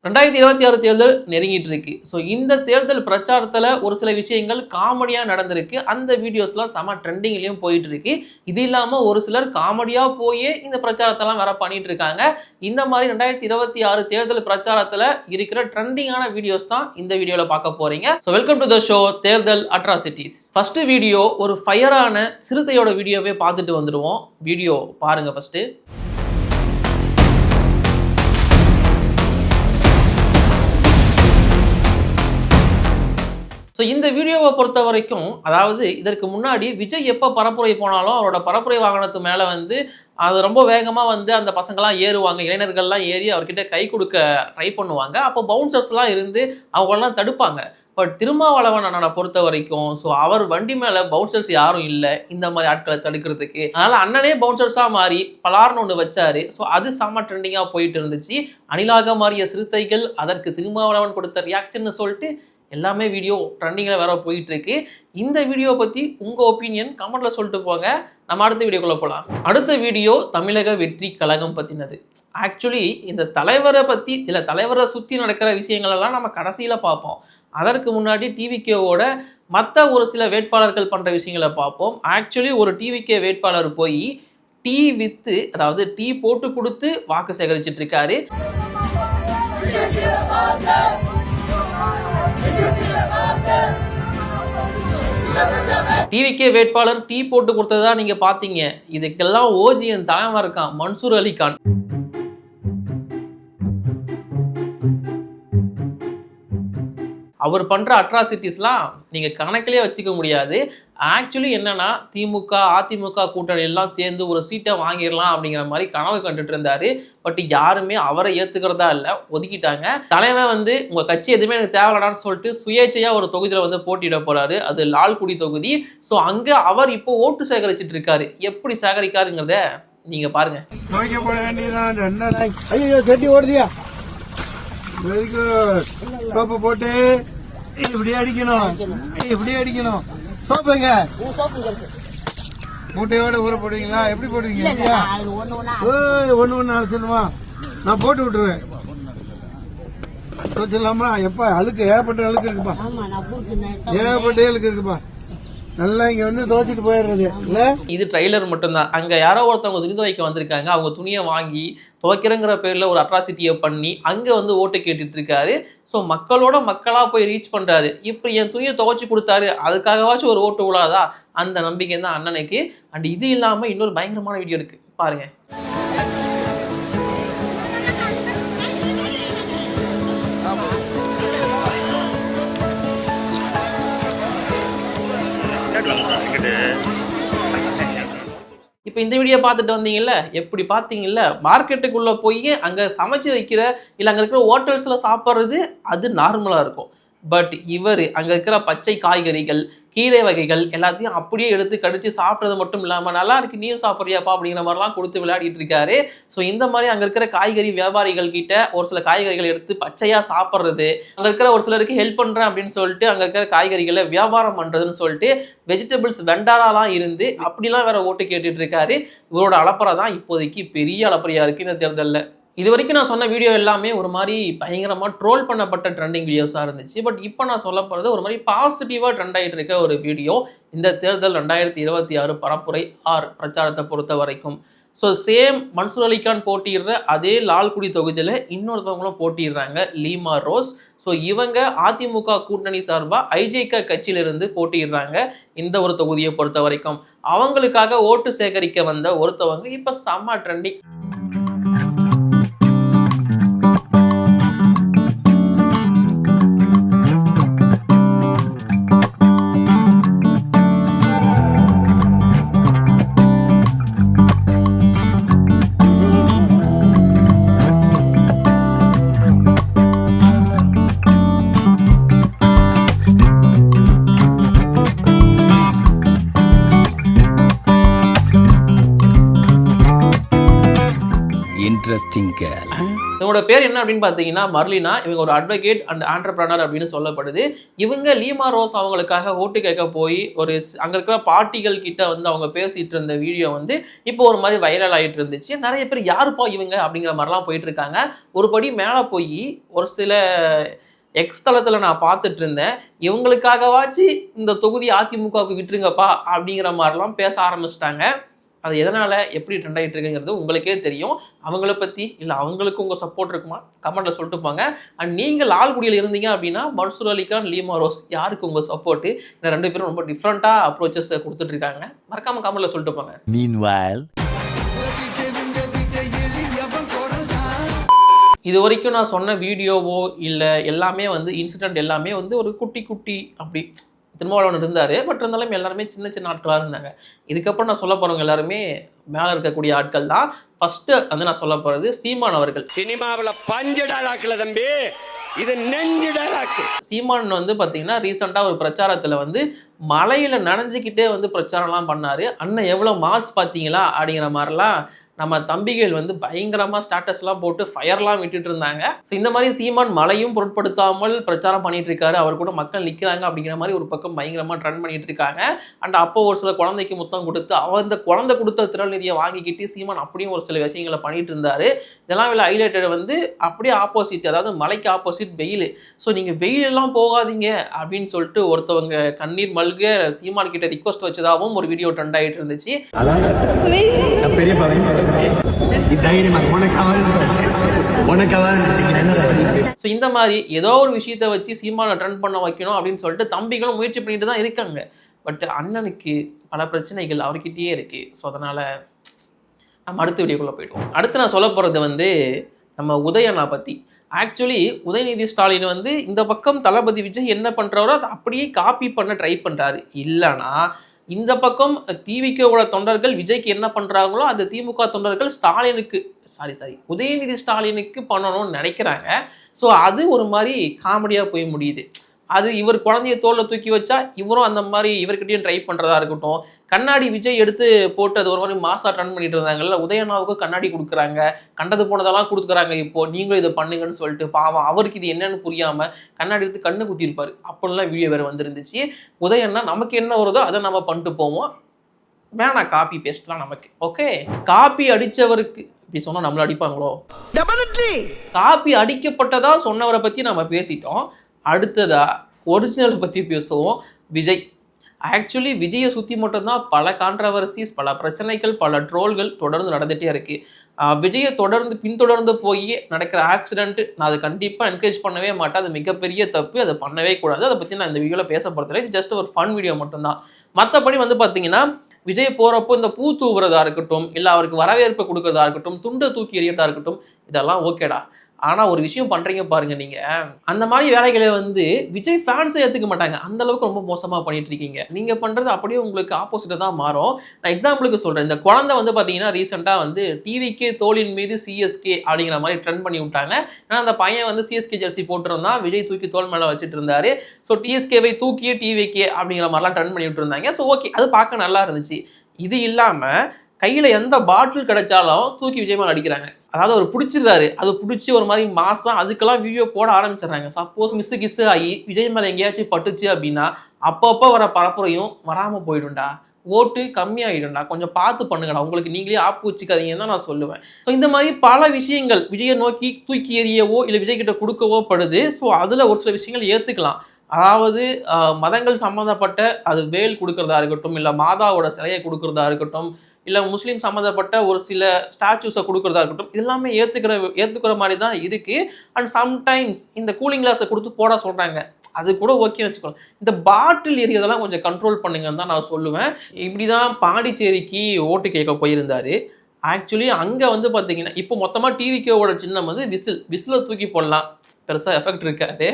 2026 தேர்தல் நெருங்கிட்டு இருக்கு. ஸோ இந்த தேர்தல் பிரச்சாரத்தில் ஒரு சில விஷயங்கள் காமெடியாக நடந்திருக்கு. அந்த வீடியோஸ்லாம் செம ட்ரெண்டிங்லேயும் போயிட்டு இருக்கு. இது இல்லாமல் ஒரு சிலர் காமெடியாக போய் இந்த பிரச்சாரத்தெல்லாம் வேற பண்ணிட்டு இருக்காங்க. இந்த மாதிரி 2026 தேர்தல் பிரச்சாரத்தில் இருக்கிற ட்ரெண்டிங்கான வீடியோஸ் தான் இந்த வீடியோவில் பார்க்க போறீங்க. So welcome to the show தேர்தல் அட்ராசிட்டிஸ். ஃபர்ஸ்ட் வீடியோ ஒரு ஃபயரான சிறுத்தையோட வீடியோவே பார்த்துட்டு வந்துடுவோம். வீடியோ பாருங்க ஃபர்ஸ்ட். ஸோ இந்த வீடியோவை பொறுத்த வரைக்கும், அதாவது இதற்கு முன்னாடி விஜய் எப்போ பரப்புரை போனாலும் அவரோட பரப்புரை வாகனத்து மேலே அது ரொம்ப வேகமாக அந்த பசங்களாம் ஏறுவாங்க, இளைஞர்கள்லாம் ஏறி அவர்கிட்ட கை கொடுக்க ட்ரை பண்ணுவாங்க. அப்போ பவுன்சர்ஸ்லாம் இருந்து அவங்களெல்லாம் தடுப்பாங்க. பட் திருமாவளவன் அண்ணனை பொறுத்த வரைக்கும் அவர் வண்டி மேலே பவுன்சர்ஸ் யாரும் இல்லை இந்த மாதிரி ஆட்களை தடுக்கிறதுக்கு. அதனால் அண்ணனே பவுன்சர்ஸாக மாறி பலார்னு ஒன்று வச்சாரு. ஸோ அது செம்ம ட்ரெண்டிங்காக போயிட்டு இருந்துச்சு. அணிலாக மாறிய சிறுத்தைகள், அதற்கு திருமாவளவன் கொடுத்த ரியாக்ஷன் சொல்லிட்டு எல்லாமே வீடியோ ட்ரெண்டிங்கில் வேற போயிட்டு இருக்கு. இந்த வீடியோ பற்றி உங்கள் ஒப்பீனியன் கமெண்ட்ல சொல்லிட்டு போங்க. நம்ம அடுத்த வீடியோக்குள்ள போகலாம். அடுத்த வீடியோ தமிழக வெற்றி கழகம் பற்றினது. ஆக்சுவலி இந்த தலைவரை பற்றி இல்லை, தலைவரை சுற்றி நடக்கிற விஷயங்களெல்லாம் நம்ம கடைசியில் பார்ப்போம். அதற்கு முன்னாடி டிவிகேவோட மற்ற ஒரு சில வேட்பாளர்கள் பண்ணுற விஷயங்களை பார்ப்போம். ஆக்சுவலி ஒரு டிவிகே வேட்பாளர் போய் டீ வித்து, அதாவது டீ போட்டு கொடுத்து வாக்கு சேகரிச்சிட்டு இருக்காரு. டிவிகே வேட்பாளர் டீ போட்டு கொடுத்ததா நீங்க பாத்தீங்க. இதுக்கெல்லாம் ஓஜியன் தலைவன் இருக்கான், மன்சூர் அலிகான். அவர் பண்ற அட்ராசிட்டிஸ்லாம் நீங்க கணக்கிலே வச்சுக்க முடியாது. ஆக்சுவலி என்னன்னா, திமுக அதிமுக கூட்டணி எல்லாம் சேர்ந்து ஒரு சீட்டை வாங்கிடலாம் அப்படிங்கிற மாதிரி கனவு கண்டுட்டு இருந்தாரு. பட் யாருமே அவரை ஏத்துக்கிறதா இல்லை, ஒதுக்கிட்டாங்க. தலைவன் உங்க கட்சி எதுவுமே எனக்கு தேவையில்லான்னு சொல்லிட்டு சுயேட்சையா ஒரு தொகுதியில போட்டியிட போறாரு. அது லால்குடி தொகுதி. ஸோ அங்க அவர் இப்போ ஓட்டு சேகரிச்சிட்டு இருக்காரு. எப்படி சேகரிக்காருங்கிறத நீங்க பாருங்க. போட்டு இப்படி அடிக்கணும், இப்படி அடிக்கணும். சோப்புங்க மூட்டையோட ஊற போடுவீங்களா? எப்படி போடுவீங்க? ஒண்ணு அழைச்சிடுமா? நான் போட்டு விட்டுருவேன். சொல்லலாமா? எப்ப அழுக்கு ஏகப்பட்ட அழுக்கு இருக்குப்பா, ஏகப்பட்ட அழுக்கு இருக்குப்பா. நல்லா இங்க துவைச்சிட்டு போயிடுறது இல்ல. இது ட்ரைலர் மட்டும்தான். அங்க யாரோ ஒருத்தவங்க துணி துவைக்க வந்திருக்காங்க. அவங்க துணியை வாங்கி துவைக்கிறங்கிற பேர்ல ஒரு அட்ராசிட்டியை பண்ணி அங்க ஓட்டு கேட்டுட்டு இருக்காரு. ஸோ மக்களோட மக்களா போய் ரீச் பண்றாரு. இப்படி என் துணியை துவைச்சு கொடுத்தாரு, அதுக்காகவாச்சும் ஒரு ஓட்டு விழாதா? அந்த நம்பிக்கை தான் அண்ணனுக்கு. அண்ட் இது இல்லாம இன்னொரு பயங்கரமான வீடியோ இருக்கு, பாருங்க. இப்போ இந்த வீடியோ பார்த்துட்டு வந்தீங்கல்ல, எப்படி பார்த்தீங்கல்ல, மார்க்கெட்டுக்குள்ளே போய் அங்கே சமைச்சு வைக்கிற இல்லை அங்கே இருக்கிற ஹோட்டல்ஸில் சாப்பிட்றது அது நார்மலாக இருக்கும். பட் இவர் அங்கே இருக்கிற பச்சை காய்கறிகள், கீரை வகைகள் எல்லாத்தையும் அப்படியே எடுத்து கடிச்சு சாப்பிட்றது மட்டும் இல்லாமல் நல்லா இருக்கு நீயும் சாப்பிட்றியாப்பா அப்படிங்கிற மாதிரிலாம் கொடுத்து விளையாடிட்டு இருக்காரு. ஸோ இந்த மாதிரி அங்கே இருக்கிற காய்கறி வியாபாரிகள் கிட்ட ஒரு சில காய்கறிகளை எடுத்து பச்சையாக சாப்பிட்றது, அங்கே இருக்கிற ஒரு சிலருக்கு ஹெல்ப் பண்ணுறேன் அப்படின்னு சொல்லிட்டு அங்கே இருக்கிற காய்கறிகளை வியாபாரம் பண்ணுறதுன்னு சொல்லிட்டு வெஜிடபிள்ஸ் வெண்டாராலாம் இருந்து அப்படிலாம் வேற ஓட்டு கேட்டுட்டு இருக்காரு. இவரோட அலப்பறை தான் இப்போதைக்கு பெரிய அலப்பறையாக இருக்குது இந்த தேர்தலில். இது வரைக்கும் நான் சொன்ன வீடியோ எல்லாமே ஒரு மாதிரி பயங்கரமாக ட்ரோல் பண்ணப்பட்ட ட்ரெண்டிங் வீடியோஸாக இருந்துச்சு. பட் இப்போ நான் சொல்ல போகிறது ஒரு மாதிரி பாசிட்டிவாக ட்ரெண்ட் ஆகிட்டு இருக்க ஒரு வீடியோ. இந்த தேர்தல் 2026 பரப்புரை பிரச்சாரத்தை பொறுத்த வரைக்கும். ஸோ சேம் மன்சூர் அலிகான் போட்டிடுற அதே லால்குடி தொகுதியில் இன்னொருத்தவங்களும் போட்டிடுறாங்க, லீமா ரோஸ். ஸோ இவங்க அதிமுக கூட்டணி சார்பாக ஐஜேக கட்சியிலிருந்து போட்டிடுறாங்க இந்த ஒரு தொகுதியை பொறுத்த வரைக்கும். அவங்களுக்காக ஓட்டு சேகரிக்க வந்த ஒருத்தவங்க இப்போ செம்ம ட்ரெண்டிங். Interesting girl. இவங்களோட பேர் என்ன அப்படின்னு பார்த்தீங்கன்னா மர்லினா. இவங்க ஒரு அட்வொகேட் அண்ட் ஆண்டர்பிரனர் அப்படின்னு சொல்லப்படுது. இவங்க லீமா ரோஸ் அவங்களுக்காக ஓட்டு கேட்க போய் ஒரு அங்கே இருக்கிற பார்ட்டிகள் கிட்ட வந்து அவங்க பேசிட்டு இருந்த வீடியோ வந்து இப்போ ஒரு மாதிரி வைரல் ஆகிட்டு இருந்துச்சு. நிறைய பேர் யாருப்பா இவங்க அப்படிங்கிற மாதிரிலாம் போயிட்டு இருக்காங்க. ஒரு படி மேலே போய் ஒரு சில எக்ஸ் தளத்தில் நான் பார்த்துட்டு இருந்தேன், இவங்களுக்காகவாச்சு இந்த தொகுதி அதிமுகவுக்கு விட்டுருங்கப்பா அப்படிங்கிற மாதிரிலாம் பேச ஆரம்பிச்சிட்டாங்க. அது எதனால் எப்படி ட்ரெண்ட் ஆகிட்டு இருக்குங்கிறது உங்களுக்கே தெரியும். அவங்கள பற்றி இல்லை அவங்களுக்கு உங்கள் சப்போர்ட் இருக்குமா கமெண்ட்டில் சொல்லிட்டு போங்க. அண்ட் நீங்கள் லால்குடியில் இருந்தீங்க அப்படின்னா மன்சூர் அலிகான், லீமா ரோஸ் யாருக்கு உங்கள் சப்போர்ட்டு? இந்த ரெண்டு பேரும் ரொம்ப டிஃப்ரெண்ட்டாக அப்ரோச்சஸ் கொடுத்துட்ருக்காங்க. மறக்காமல் கமெண்ட்டில் சொல்லிட்டு போங்க. Meanwhile, இது வரைக்கும் நான் சொன்ன வீடியோவோ இல்லை எல்லாமே வந்து இன்சிடென்ட் எல்லாமே வந்து ஒரு குட்டி குட்டி அப்படி திருமாவளவன் இருந்தார். பட் இருந்தாலும் எல்லாருமே சின்ன சின்ன ஆட்களாக இருந்தாங்க. இதுக்கப்புறம் நான் சொல்ல போகிறவங்க எல்லாருமே மேலே இருக்கக்கூடிய ஆட்கள் தான். ஃபஸ்ட்டு வந்து நான் சொல்ல போகிறது சீமான் அவர்கள். சினிமாவில் பஞ்சடாலாக்குல தம்பி, இது நெஞ்சிடாலாக்கு. சீமான் வந்து பார்த்தீங்கன்னா ரீசெண்டாக ஒரு பிரச்சாரத்தில் வந்து மலையில் நனைஞ்சிக்கிட்டே வந்து பிரச்சாரம்லாம் பண்ணார். அண்ணன் எவ்வளோ மாஸ் பார்த்தீங்களா அப்படிங்கிற மாதிரிலாம் நம்ம தம்பிகள் வந்து பயங்கரமாக ஸ்டேட்டஸ்லாம் போட்டு ஃபயர்லாம் விட்டுட்டு இருந்தாங்க. ஸோ இந்த மாதிரி சீமான் மழையும் பொருட்படுத்தாமல் பிரச்சாரம் பண்ணிட்டு இருக்காரு. அவர் கூட மக்கள் நிற்கிறாங்க அப்படிங்கிற மாதிரி ஒரு பக்கம் பயங்கரமாக ட்ரெண்ட் பண்ணிட்டு இருக்காங்க. அண்ட் அப்போ ஒரு சில குழந்தைக்கு முத்தம் கொடுத்து அவர் இந்த குழந்தை கொடுத்த திரள் நிதியை வாங்கிக்கிட்டு சீமான் அப்படியும் ஒரு சில விஷயங்களை பண்ணிட்டு இருந்தார். இதெல்லாம் இதில் ஹைலைட்டட் வந்து அப்படியே ஆப்போசிட், அதாவது மலைக்கு ஆப்போசிட் வெயில். ஸோ நீங்கள் வெயிலெல்லாம் போகாதீங்க அப்படின்னு சொல்லிட்டு ஒருத்தவங்க கண்ணீர் மல்க சீமான் கிட்ட ரிக்வஸ்ட் வச்சதாகவும் ஒரு வீடியோ ட்ரெண்ட் ஆகிட்டு இருந்துச்சு. ஸோ இந்த மாதிரி ஏதோ ஒரு விஷயத்த வச்சு சீமானை ட்ரெண்ட் பண்ண வைக்கணும் அப்படின்னு சொல்லிட்டு தம்பிகளும் முயற்சி பண்ணிட்டு தான் இருக்காங்க. பட் அண்ணனுக்கு பல பிரச்சனைகள் அவர்கிட்டயே இருக்கு. ஸோ அதனால நம்ம அடுத்த வீடியோக்குள்ளே போய்டுவோம். அடுத்து நான் சொல்ல போகிறது வந்து நம்ம உதயண்ணா பற்றி. ஆக்சுவலி உதயநிதி ஸ்டாலின் வந்து இந்த பக்கம் தளபதி விஜய் என்ன பண்ணுறாரோ அதை அப்படியே காப்பி பண்ண ட்ரை பண்ணுறாரு. இல்லைனா இந்த பக்கம் திமுகவோட தொண்டர்கள் விஜய்க்கு என்ன பண்ணுறாங்களோ அந்த திமுக தொண்டர்கள் ஸ்டாலினுக்கு உதயநிதி ஸ்டாலினுக்கு பண்ணணும்னு நினைக்கிறாங்க. ஸோ அது ஒரு மாதிரி காமெடியாக போய் முடியுது. அது இவர் குழந்தைய தோளில் தூக்கி வச்சா இவரும் அந்த மாதிரி இவர்கிட்டையும் ட்ரை பண்ணுறதா இருக்கட்டும். கண்ணாடி விஜய் எடுத்து போட்டு அது ஒரு மாதிரி மாசாக ரன் பண்ணிட்டு இருந்தாங்கல்ல, உதயனாவுக்கு கண்ணாடி கொடுக்குறாங்க, கண்டது போனதெல்லாம் கொடுக்குறாங்க. இப்போது நீங்களும் இதை பண்ணுங்கன்னு சொல்லிட்டு பாவம் அவருக்கு இது என்னன்னு புரியாமல் கண்ணாடி எடுத்து கண்ணு குத்திருப்பார். அப்படின்லாம் வீடியோ வேறு வந்துருந்துச்சு. உதயன்னா நமக்கு என்ன வருதோ அதை நம்ம பண்ணிட்டு போவோம், வேணாம் காப்பி பேஸ்ட்லாம் நமக்கு ஓகே. காப்பி அடித்தவருக்கு இப்படி சொன்னால் நம்மளை அடிப்பாங்களோ? காப்பி அடிக்கப்பட்டதா சொன்னவரை பற்றி நம்ம பேசிட்டோம். அடுத்ததா ஒரிஜினலை பற்றி பேசுவோம். விஜய். ஆக்சுவலி விஜயை சுற்றி மட்டும்தான் பல கான்ட்ரவர்சிஸ், பல பிரச்சனைகள், பல ட்ரோல்கள் தொடர்ந்து நடந்துகிட்டே இருக்குது. விஜயை பின்தொடர்ந்து போய் நடக்கிற ஆக்சிடென்ட் நான் அதை கண்டிப்பாக என்கரேஜ் பண்ணவே மாட்டேன். அது மிகப்பெரிய தப்பு, அதை பண்ணவே கூடாது. அதை பற்றி நான் இந்த வீடியோவில் பேச போகிறதில்லை. இது ஜஸ்ட் ஒரு ஃபன் வீடியோ மட்டும்தான். மற்றபடி வந்து பார்த்தீங்கன்னா விஜய் போகிறப்போ இந்த பூ தூவுறதா இருக்கட்டும், இல்லை அவருக்கு வரவேற்பு கொடுக்குறதா இருக்கட்டும், துண்டை தூக்கி எறியறதா இருக்கட்டும், இதெல்லாம் ஓகேடா. ஆனால் ஒரு விஷயம் பண்ணுறீங்க பாருங்க, நீங்கள் அந்த மாதிரி வேலைகளை வந்து விஜய் ஃபேன்ஸை ஏற்றுக்க மாட்டாங்க. அந்த அளவுக்கு ரொம்ப மோசமாக பண்ணிட்டு இருக்கீங்க. நீங்கள் பண்ணுறது அப்படியே உங்களுக்கு ஆப்போசிட்டாக தான் மாறும். நான் எக்ஸாம்பிளுக்கு சொல்கிறேன். இந்த குழந்தை வந்து பார்த்தீங்கன்னா ரீசெண்டாக வந்து டிவிக்கே தோளின் மீது சிஎஸ்கே அப்படிங்கிற மாதிரி ட்ரெண்ட் பண்ணி விட்டாங்க. ஏன்னா அந்த பையன் வந்து சிஎஸ்கே ஜெர்சி போட்டுருந்தான், விஜய் தூக்கி தோல் மேலே வச்சுட்டு இருந்தாரு. ஸோ டிஎஸ்கேவை தூக்கியே டிவிக்கே அப்படிங்கிற மாதிரிலாம் ட்ரெண்ட் பண்ணி விட்டுருந்தாங்க. ஸோ ஓகே, அது பார்க்க நல்லா இருந்துச்சு. இது இல்லாமல் கையில் எந்த பாட்டில் கிடைச்சாலும் தூக்கி விஜய் மேலே அடிக்கிறாங்க. அதாவது அவர் பிடிச்சிடுறாரு, அது பிடிச்சி ஒரு மாதிரி மாதம் அதுக்கெல்லாம் வீடியோ போட ஆரம்பிச்சிடுறாங்க. சப்போஸ் கிஸ்ஸு ஆகி விஜய் மேலே எங்கேயாச்சும் பட்டுச்சு அப்படின்னா அப்பப்போ வர பரப்புரையும் வராமல் போயிடும்டா, ஓட்டு கம்மியாகிடும்டா, கொஞ்சம் பார்த்து பண்ணுங்கடா, உங்களுக்கு நீங்களே ஆப்பு வச்சுக்காதீங்கன்னு தான் நான் சொல்லுவேன். ஸோ இந்த மாதிரி பல விஷயங்கள் விஜயை நோக்கி தூக்கி எறியவோ இல்லை விஜய்கிட்ட கொடுக்கவோ படுது. ஸோ அதில் ஒரு சில விஷயங்கள் ஏற்றுக்கலாம். அதாவது மதங்கள் சம்மந்தப்பட்ட அது வேல் கொடுக்கறதா இருக்கட்டும், இல்லை மாதாவோட சிலையை கொடுக்கறதா இருக்கட்டும், இல்லை முஸ்லீம் சம்மந்தப்பட்ட ஒரு சில ஸ்டாச்சூஸை கொடுக்கறதா இருக்கட்டும், இதெல்லாமே ஏற்றுக்கிற மாதிரி தான் இருக்குது. அண்ட் சம்டைம்ஸ் இந்த கூலிங் கிளாஸை கொடுத்து போட சொல்கிறாங்க, அது கூட ஓகேன்னு வச்சுக்கோங்க. இந்த பாட்டில் எரியதெல்லாம் கொஞ்சம் கண்ட்ரோல் பண்ணுங்கன்னு தான் நான் சொல்லுவேன். இப்படி தான் பாண்டிச்சேரிக்கு ஓட்டு கேட்க போயிருந்தார். ஆக்சுவலி அங்கே வந்து பார்த்தீங்கன்னா இப்போ மொத்தமாக டிவிக்கோட சின்னம் வந்து விசிலை தூக்கி போடலாம், பெருசாக எஃபெக்ட் இருக்காது.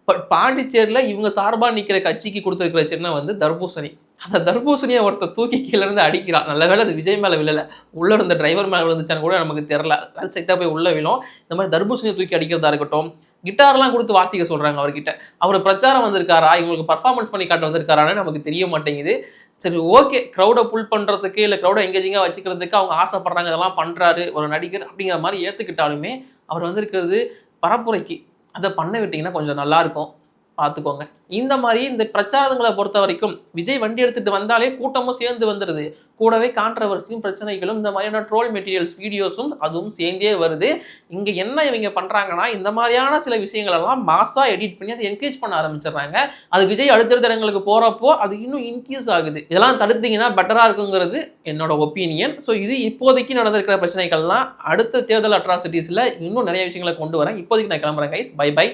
பட் பாண்டிச்சேரியில் இவங்க சார்பாக நிற்கிற கட்சிக்கு கொடுத்துருக்கிற சின்னம் வந்து தர்பூசணி. அந்த தர்பூசணியை ஒருத்தர் தூக்கி கீழே இருந்து அடிக்கிறான். நல்ல வேளை அது விஜய் மேலே விழல, உள்ள இருந்த டிரைவர் மேலே விழுந்துச்சான்னு கூட நமக்கு தெரியல. அது சைட்டாக போய் உள்ள விழும். இந்த மாதிரி தர்பூசணியை தூக்கி அடிக்கிறதா இருக்கட்டும், கிட்டார்லாம் கொடுத்து வாசிக்க சொல்றாங்க அவர்கிட்ட. அவர் பிரச்சாரம் வந்திருக்காரா, இவங்களுக்கு பர்ஃபார்மன்ஸ் பண்ணி காட்ட வந்திருக்காரான்னு நமக்கு தெரிய மாட்டேங்குது. சரி ஓகே, க்ரௌடை புல் பண்ணுறதுக்கு இல்லை க்ரௌடை எங்கேஜிங்காக வச்சுக்கிறதுக்கு அவங்க ஆசைப்படுறாங்க, இதெல்லாம் பண்ணுறாரு ஒரு நடிகர் அப்படிங்கிற மாதிரி ஏற்றுக்கிட்டாலுமே அவர் வந்திருக்கிறது பரப்புரைக்கு. அதை பண்ண விட்டிங்கன்னா கொஞ்சம் நல்லாயிருக்கும், பார்த்துக்கோங்க. இந்த மாதிரி இந்த பிரச்சாரங்களை பொறுத்த வரைக்கும் விஜய் வண்டி எடுத்துகிட்டு வந்தாலே கூட்டமும் சேர்ந்து வந்துடுது. கூடவே கான்ட்ரவர்சியும் பிரச்சனைகளும் இந்த மாதிரியான ட்ரோல் மெட்டீரியல்ஸ் வீடியோஸும் அதுவும் சேர்ந்தே வருது. இங்கே என்ன இவங்க பண்ணுறாங்கன்னா, இந்த மாதிரியான சில விஷயங்களெல்லாம் மாஸாக எடிட் பண்ணி அதை என்கரேஜ் பண்ண ஆரம்பிச்சிடுறாங்க. அது விஜய் அடுத்தடுத்த இடங்களுக்கு போகிறப்போ அது இன்னும் இன்க்ரீஸ் ஆகுது. இதெல்லாம் தடுத்தீங்கன்னா பெட்டராக இருக்குங்கிறது என்னோட ஒப்பீனியன். ஸோ இது இப்போதைக்கு நடந்திருக்கிற பிரச்சனைகள்லாம் அடுத்த தேர்தல் அட்ராசிட்டிஸில் இன்னும் நிறைய விஷயங்களை கொண்டு வரேன். இப்போதைக்கு நான் கிளம்புறேன் கைஸ், பை பை.